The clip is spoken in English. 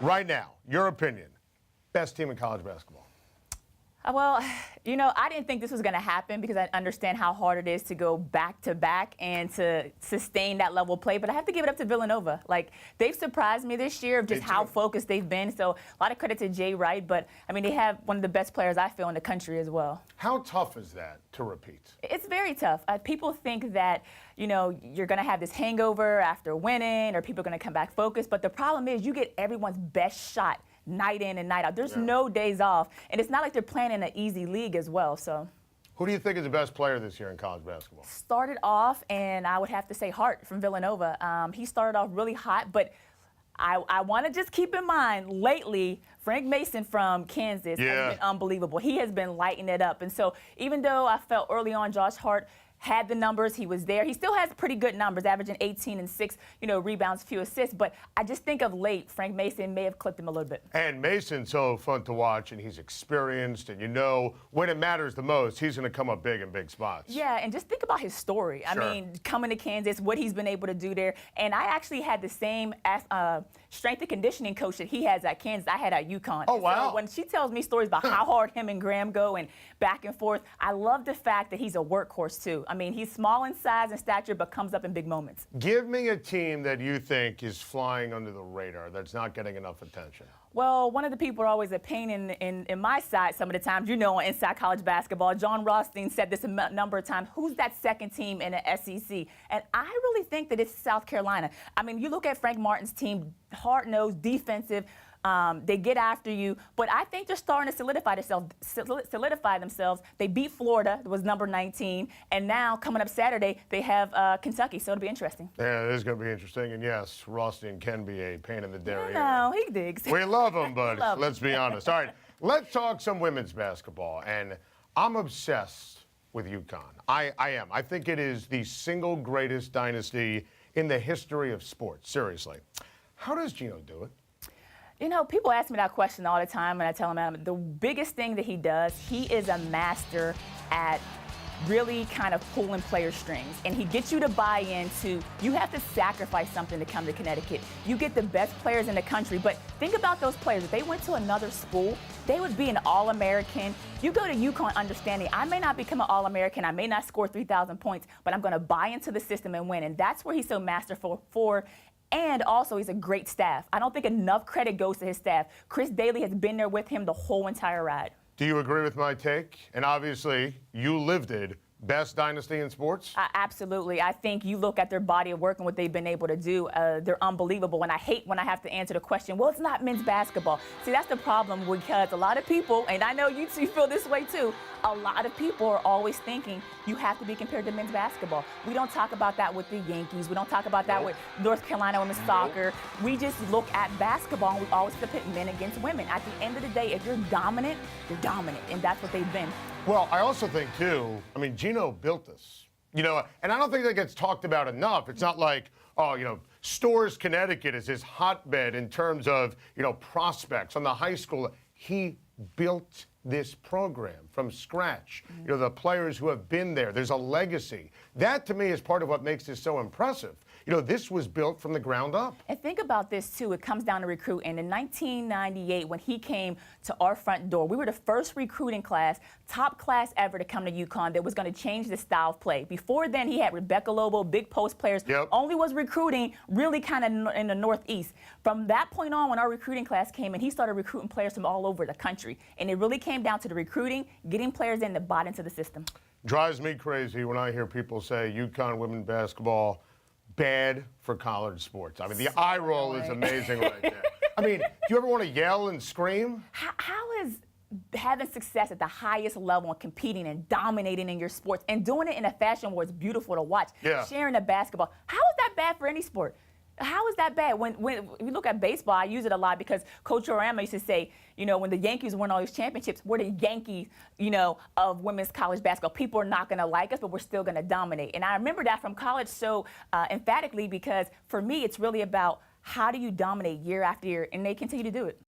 Right now, your opinion, best team in college basketball? Well, I didn't think this was going to happen because I understand how hard it is to go back-to-back and to sustain that level of play. But I have to give it up to Villanova. Like, they've surprised me this year of just how focused they've been. So a lot of credit to Jay Wright. But, I mean, they have one of the best players, I feel, in the country as well. How tough is that to repeat? It's very tough. People think that, you're going to have this hangover after winning or people are going to come back focused. But the problem is you get everyone's best shot night in and night out. There's no days off. And it's not like they're playing in an easy league as well. So, who do you think is the best player this year in college basketball? Started off, and I would have to say Hart from Villanova. He started off really hot, but I want to just keep in mind, lately, Frank Mason from Kansas has been unbelievable. He has been lighting it up. And so even though I felt early on Josh Hart had the numbers, he was there. He still has pretty good numbers, averaging 18 and 6, rebounds, few assists. But I just think of late, Frank Mason may have clipped him a little bit. And Mason's so fun to watch, and he's experienced, and when it matters the most, he's going to come up big in big spots. Yeah, and just think about his story. I mean, coming to Kansas, what he's been able to do there. And I actually had the same strength and conditioning coach that he has at Kansas, I had at UConn. Oh, wow. So when she tells me stories about how hard him and Graham go and back and forth, I love the fact that he's a workhorse, too. I mean, he's small in size and stature, but comes up in big moments. Give me a team that you think is flying under the radar, that's not getting enough attention. Well, one of the people are always a pain in my side some of the times, inside college basketball. John Rothstein said this a number of times. Who's that second team in the SEC? And I really think that it's South Carolina. I mean, you look at Frank Martin's team, hard-nosed, defensive. They get after you, but I think they're starting to solidify themselves. They beat Florida, it was number 19, and now coming up Saturday, they have Kentucky, so it'll be interesting. Yeah, it is going to be interesting, and yes, Rothstein can be a pain in the derriere. No, he digs. We love him, but let's be honest. All right, let's talk some women's basketball, and I'm obsessed with UConn. I am. I think it is the single greatest dynasty in the history of sports, seriously. How does Gino do it? People ask me that question all the time, and I tell them, Adam, the biggest thing that he does, he is a master at really kind of pulling player strings. And he gets you to buy into, you have to sacrifice something to come to Connecticut. You get the best players in the country, but think about those players. If they went to another school, they would be an All-American. You go to UConn understanding, I may not become an All-American, I may not score 3,000 points, but I'm going to buy into the system and win. And that's where he's so masterful for. And also, he's a great staff. I don't think enough credit goes to his staff. Chris Daly has been there with him the whole entire ride. Do you agree with my take? And obviously, you lived it. Best dynasty in sports? Absolutely. I think you look at their body of work and what they've been able to do. They're unbelievable. And I hate when I have to answer the question, well, it's not men's basketball. See, that's the problem because a lot of people, and I know you two feel this way too, a lot of people are always thinking you have to be compared to men's basketball. We don't talk about that with the Yankees. We don't talk about that with North Carolina women's soccer. We just look at basketball and we always pit men against women. At the end of the day, if you're dominant, you're dominant. And that's what they've been. Well, I also think, too, I mean, Gino built this, and I don't think that gets talked about enough. It's not like, Storrs, Connecticut is his hotbed in terms of, prospects on the high school. He built this program from scratch. The players who have been there, there's a legacy. That, to me, is part of what makes this so impressive. This was built from the ground up. And think about this, too. It comes down to recruiting. In 1998, when he came to our front door, we were the first recruiting class, top class ever to come to UConn that was going to change the style of play. Before then, he had Rebecca Lobo, big post players, only was recruiting really kind of in the Northeast. From that point on, when our recruiting class came in, he started recruiting players from all over the country. And it really came down to the recruiting, getting players in that bought into the system. Drives me crazy when I hear people say UConn women's basketball bad for college sports. I mean, the eye roll is amazing right there. I mean, do you ever want to yell and scream? How is having success at the highest level and competing and dominating in your sports and doing it in a fashion where it's beautiful to watch, sharing a basketball, how is that bad for any sport? How is that bad? When you look at baseball, I use it a lot because Coach Orama used to say, when the Yankees won all these championships, we're the Yankees, of women's college basketball. People are not going to like us, but we're still going to dominate. And I remember that from college so emphatically because for me, it's really about how do you dominate year after year, and they continue to do it.